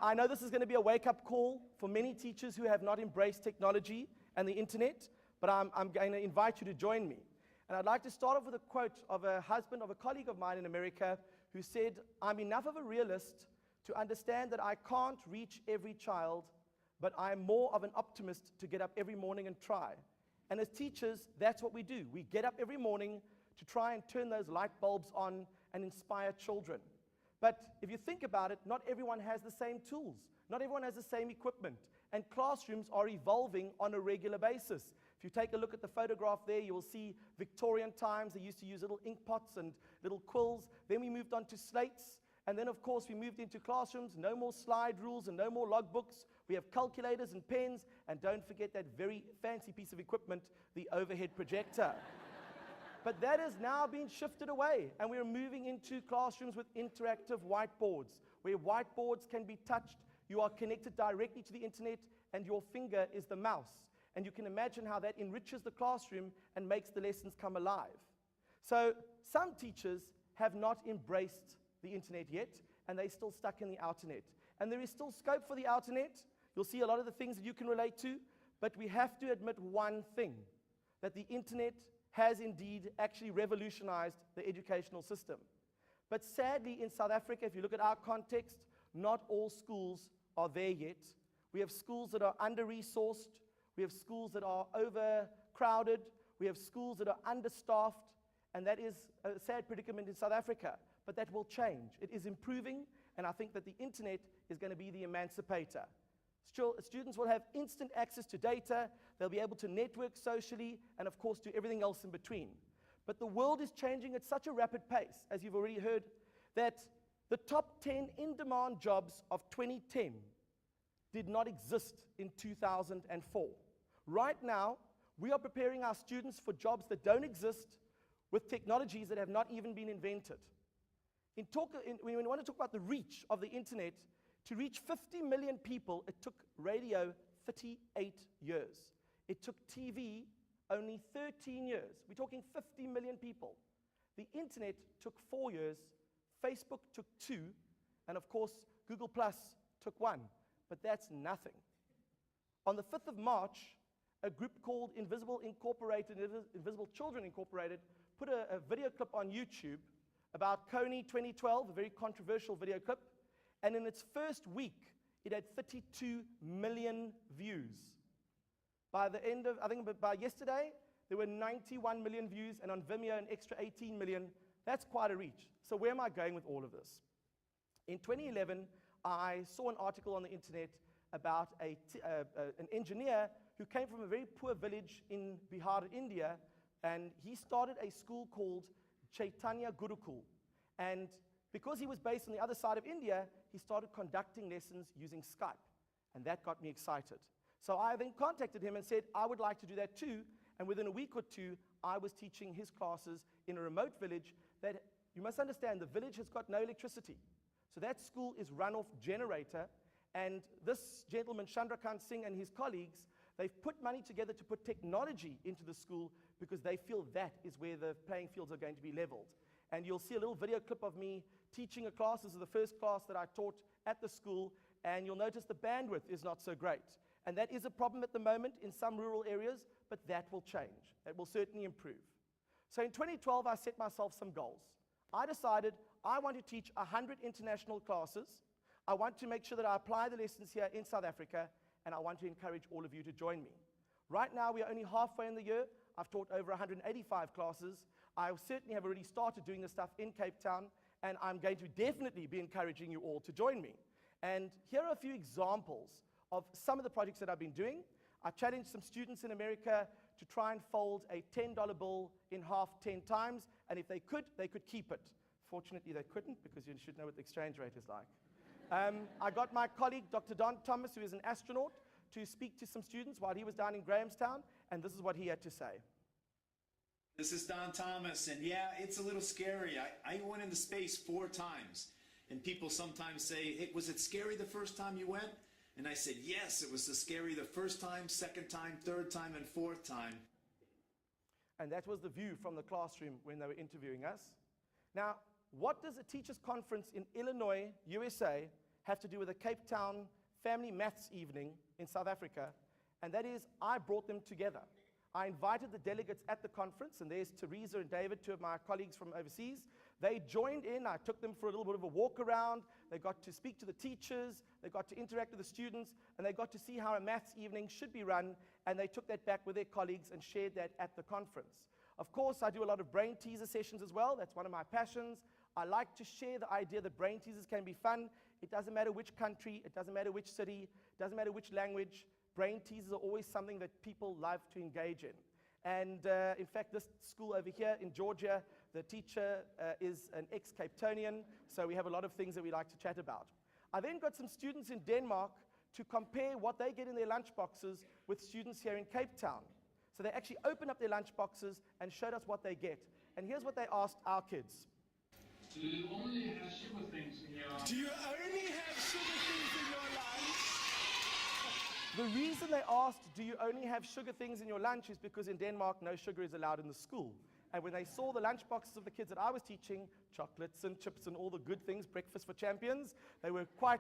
I know this is going to be a wake-up call for many teachers who have not embraced technology and the internet, but I'm going to invite you to join me. And I'd like to start off with a quote of a husband of a colleague of mine in America who said, "I'm enough of a realist to understand that I can't reach every child, but I'm more of an optimist to get up every morning and try." And as teachers, that's what we do. We get up every morning to try and turn those light bulbs on and inspire children. But if you think about it, not everyone has the same tools. Not everyone has the same equipment. And classrooms are evolving on a regular basis. If you take a look at the photograph there, you will see Victorian times. They used to use little ink pots and little quills. Then we moved on to slates. And then, of course, we moved into classrooms. No more slide rules and no more logbooks. We have calculators and pens. And don't forget that very fancy piece of equipment, the overhead projector. But that has now been shifted away, and we're moving into classrooms with interactive whiteboards, where whiteboards can be touched. You are connected directly to the internet, and your finger is the mouse. And you can imagine how that enriches the classroom and makes the lessons come alive. So some teachers have not embraced the internet yet, and they're still stuck in the outernet. And there is still scope for the outernet. You'll see a lot of the things that you can relate to, but we have to admit one thing, that the internet has indeed actually revolutionized the educational system. But sadly, in South Africa, if you look at our context, not all schools are there yet. We have schools that are under-resourced. We have schools that are overcrowded. We have schools that are understaffed. And that is a sad predicament in South Africa. But that will change. It is improving, and I think that the internet is going to be the emancipator. Students will have instant access to data. They'll be able to network socially and, of course, do everything else in between. But the world is changing at such a rapid pace, as you've already heard, that the top 10 in-demand jobs of 2010 did not exist in 2004. Right now, we are preparing our students for jobs that don't exist with technologies that have not even been invented. When we want to talk about the reach of the internet, to reach 50 million people, it took radio 38 years. It took TV only 13 years. We're talking 50 million people. The internet took 4 years, Facebook took 2, and of course, Google Plus took 1. But that's nothing. On the 5th of March, a group called Invisible Children Incorporated put a video clip on YouTube about Coney 2012, a very controversial video clip. And in its first week, it had 32 million views. By the end of, I think by yesterday, there were 91 million views, and on Vimeo, an extra 18 million. That's quite a reach. So where am I going with all of this? In 2011, I saw an article on the internet about an engineer who came from a very poor village in Bihar, India, and he started a school called Chaitanya Gurukul. And because he was based on the other side of India, he started conducting lessons using Skype. And that got me excited. So I then contacted him and said, I would like to do that too. And within a week or two, I was teaching his classes in a remote village that, you must understand, the village has got no electricity. So that school is run off generator. And this gentleman, Chandrakant Singh, and his colleagues, they've put money together to put technology into the school because they feel that is where the playing fields are going to be leveled. And you'll see a little video clip of me teaching a class. This is the first class that I taught at the school, and you'll notice the bandwidth is not so great. And that is a problem at the moment in some rural areas, but that will change. That will certainly improve. So in 2012, I set myself some goals. I decided I want to teach 100 international classes. I want to make sure that I apply the lessons here in South Africa, and I want to encourage all of you to join me. Right now, we are only halfway in the year. I've taught over 185 classes. I certainly have already started doing this stuff in Cape Town, and I'm going to definitely be encouraging you all to join me. And here are a few examples of some of the projects that I've been doing. I challenged some students in America to try and fold a $10 bill in half 10 times, and if they could keep it. Fortunately, they couldn't, because you should know what the exchange rate is like. I got my colleague, Dr. Don Thomas, who is an astronaut, to speak to some students while he was down in Grahamstown, and this is what he had to say. This is Don Thomas, and yeah, it's a little scary. I went into space 4 times, and people sometimes say, hey, was it scary the first time you went? And I said, yes, it was scary the first time, second time, third time, and fourth time. And that was the view from the classroom when they were interviewing us. Now, what does a teachers' conference in Illinois, USA, have to do with a Cape Town family maths evening in South Africa, and that is I brought them together. I invited the delegates at the conference, and there's Teresa and David, two of my colleagues from overseas. They joined in. I took them for a little bit of a walk around. They got to speak to the teachers. They got to interact with the students, and they got to see how a maths evening should be run, and they took that back with their colleagues and shared that at the conference. Of course, I do a lot of brain teaser sessions as well. That's one of my passions. I like to share the idea that brain teasers can be fun. It doesn't matter which country, it doesn't matter which city, it doesn't matter which language. Brain teasers are always something that people love to engage in. And in fact, this school over here in Georgia, the teacher is an ex-Cape Townian, so we have a lot of things that we like to chat about. I then got some students in Denmark to compare what they get in their lunch boxes with students here in Cape Town. So they actually opened up their lunch boxes and showed us what they get. And here's what they asked our kids. Do you only have sugar things in your lunch? Do you only have sugar things in your lunch? The reason they asked, do you only have sugar things in your lunch, is because in Denmark, no sugar is allowed in the school. And when they saw the lunch boxes of the kids that I was teaching, chocolates and chips and all the good things, breakfast for champions, they were quite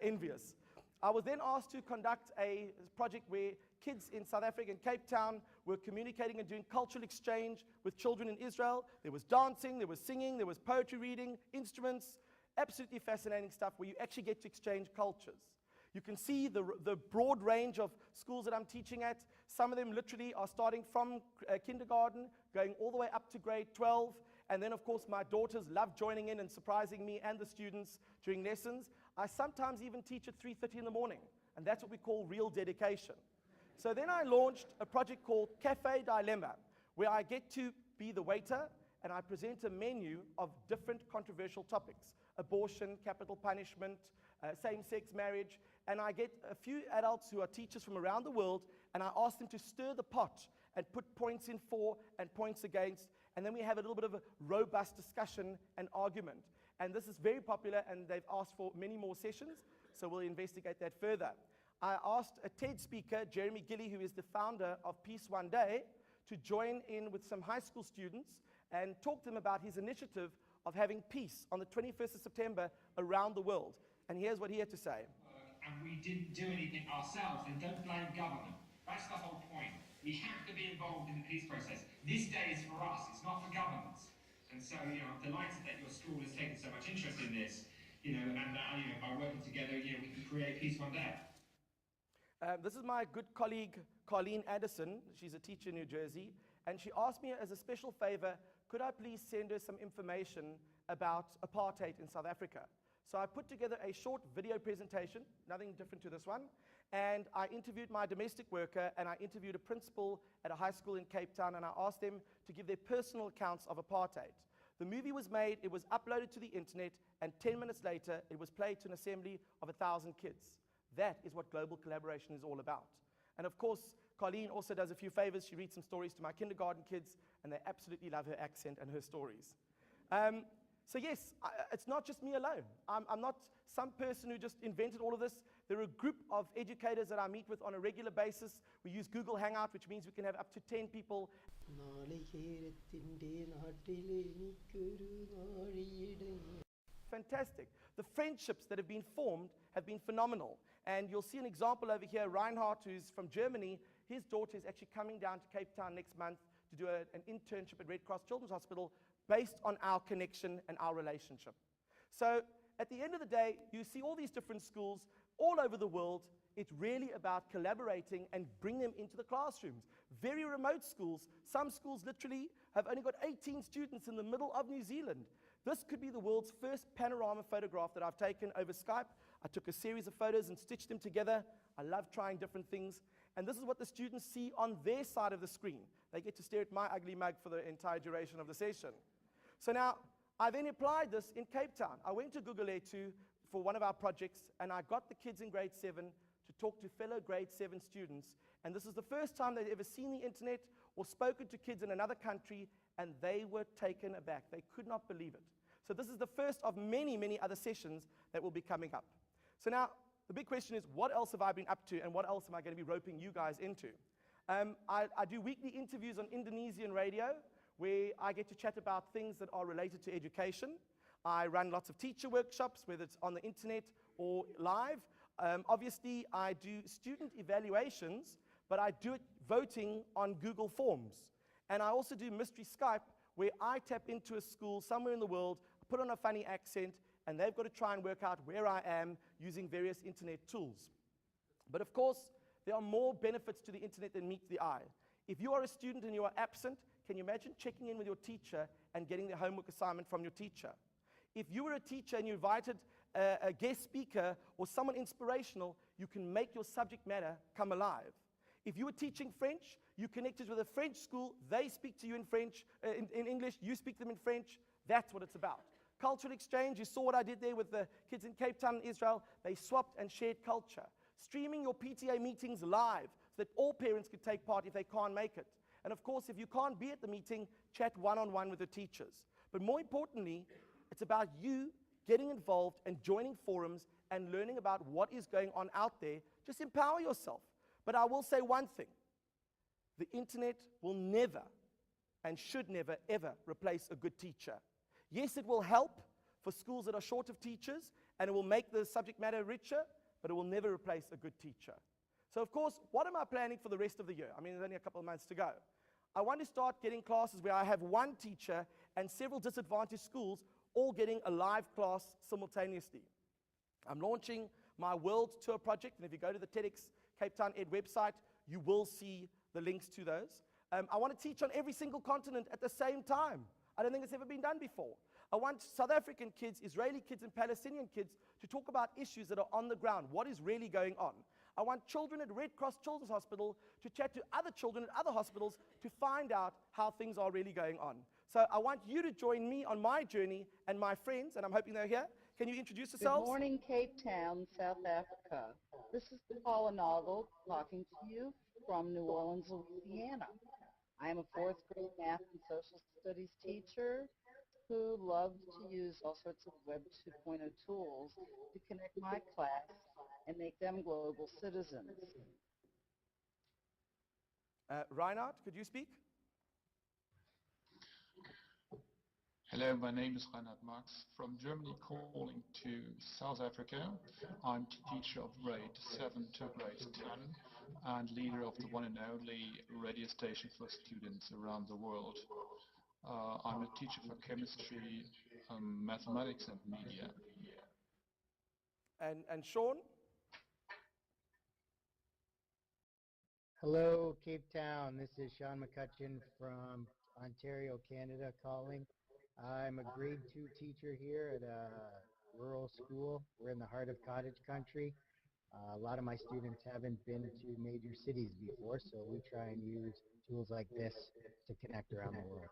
envious. I was then asked to conduct a project where kids in South Africa and Cape Town were communicating and doing cultural exchange with children in Israel. There was dancing, there was singing, there was poetry reading, instruments, absolutely fascinating stuff where you actually get to exchange cultures. You can see the broad range of schools that I'm teaching at. Some of them literally are starting from kindergarten, going all the way up to grade 12. And then, of course, my daughters love joining in and surprising me and the students during lessons. I sometimes even teach at 3:30 in the morning, and that's what we call real dedication. So then I launched a project called Cafe Dilemma, where I get to be the waiter, and I present a menu of different controversial topics: abortion, capital punishment, same-sex marriage, and I get a few adults who are teachers from around the world, and I ask them to stir the pot and put points in for and points against, and then we have a little bit of a robust discussion and argument. And this is very popular, and they've asked for many more sessions, so we'll investigate that further. I asked a TED speaker, Jeremy Gilly, who is the founder of Peace One Day, to join in with some high school students and talk to them about his initiative of having peace on the 21st of September around the world. And here's what he had to say. And we didn't do anything ourselves, then don't blame government. That's the whole point. We have to be involved in the peace process. This day is for us, it's not for governments. And so, I'm delighted that your school has taken so much interest in this, and by working together, we can create peace one day. This is my good colleague, Colleen Addison. She's a teacher in New Jersey, and she asked me as a special favor, could I please send her some information about apartheid in South Africa? So I put together a short video presentation, nothing different to this one, and I interviewed my domestic worker, and I interviewed a principal at a high school in Cape Town, and I asked them to give their personal accounts of apartheid. The movie was made, it was uploaded to the internet, and 10 minutes later, it was played to an assembly of 1,000 kids. That is what global collaboration is all about. And of course, Colleen also does a few favors. She reads some stories to my kindergarten kids, and they absolutely love her accent and her stories. So yes, it's not just me alone. I'm not some person who just invented all of this. There are a group of educators that I meet with on a regular basis. We use Google Hangout, which means we can have up to 10 people. Fantastic. The friendships that have been formed have been phenomenal. And you'll see an example over here. Reinhardt, who's from Germany, his daughter is actually coming down to Cape Town next month to do an internship at Red Cross Children's Hospital based on our connection and our relationship. So at the end of the day, you see all these different schools all over the world. It's really about collaborating and bring them into the classrooms. Very remote schools. Some schools literally have only got 18 students in the middle of New Zealand. This could be the world's first panorama photograph that I've taken over Skype. I took a series of photos and stitched them together. I love trying different things. And this is what the students see on their side of the screen. They get to stare at my ugly mug for the entire duration of the session. So now, I then applied this in Cape Town. I went to Gugulethu for one of our projects, and I got the kids in grade 7 to talk to fellow grade 7 students. And this is the first time they'd ever seen the internet or spoken to kids in another country, and they were taken aback. They could not believe it. So this is the first of many, many other sessions that will be coming up. So now, the big question is, what else have I been up to, and what else am I going to be roping you guys into? I do weekly interviews on Indonesian radio, where I get to chat about things that are related to education. I run lots of teacher workshops, whether it's on the internet or live. Obviously, I do student evaluations, but I do it voting on Google Forms. And I also do mystery Skype, where I tap into a school somewhere in the world, put on a funny accent, and they've got to try and work out where I am using various internet tools. But of course, there are more benefits to the internet than meets the eye. If you are a student and you are absent, can you imagine checking in with your teacher and getting the homework assignment from your teacher? If you were a teacher and you invited a guest speaker or someone inspirational, you can make your subject matter come alive. If you were teaching French, you connected with a French school, they speak to you in French, in English, you speak to them in French. That's what it's about. Cultural exchange, you saw what I did there with the kids in Cape Town and Israel. They swapped and shared culture. Streaming your PTA meetings live so that all parents could take part if they can't make it. And of course, if you can't be at the meeting, chat one-on-one with the teachers. But more importantly, it's about you getting involved and joining forums and learning about what is going on out there. Just empower yourself. But I will say one thing. The internet will never and should never, ever replace a good teacher. Yes, it will help for schools that are short of teachers, and it will make the subject matter richer, but it will never replace a good teacher. So of course, what am I planning for the rest of the year? I mean, there's only a couple of months to go. I want to start getting classes where I have one teacher and several disadvantaged schools all getting a live class simultaneously. I'm launching my World Tour project, and if you go to the TEDx Cape Town Ed website, you will see the links to those. I want to teach on every single continent at the same time. I don't think it's ever been done before. I want South African kids, Israeli kids, and Palestinian kids to talk about issues that are on the ground, what is really going on. I want children at Red Cross Children's Hospital to chat to other children at other hospitals to find out how things are really going on. So I want you to join me on my journey and my friends, and I'm hoping they're here. Can you introduce yourselves? Good morning, Cape Town, South Africa. This is Paula Noggle talking to you from New Orleans, Louisiana. I am a fourth grade math and social studies teacher who loves to use all sorts of Web 2.0 tools to connect my class and make them global citizens. Reinhard, could you speak? Hello, my name is Reinhard Marx from Germany, calling to South Africa. I'm teacher of grade 7 to grade 10 and leader of the one and only radio station for students around the world. I'm a teacher for chemistry, mathematics and media. And Sean? Hello, Cape Town. This is Sean McCutcheon from Ontario, Canada calling. I'm a grade 2 teacher here at a rural school. We're in the heart of cottage country. A lot of my students haven't been to major cities before, so we try and use tools like this to connect around the world.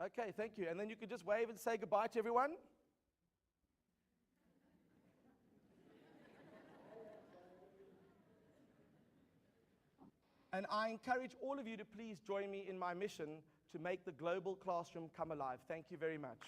Okay, thank you. And then you could just wave and say goodbye to everyone. And I encourage all of you to please join me in my mission to make the global classroom come alive. Thank you very much.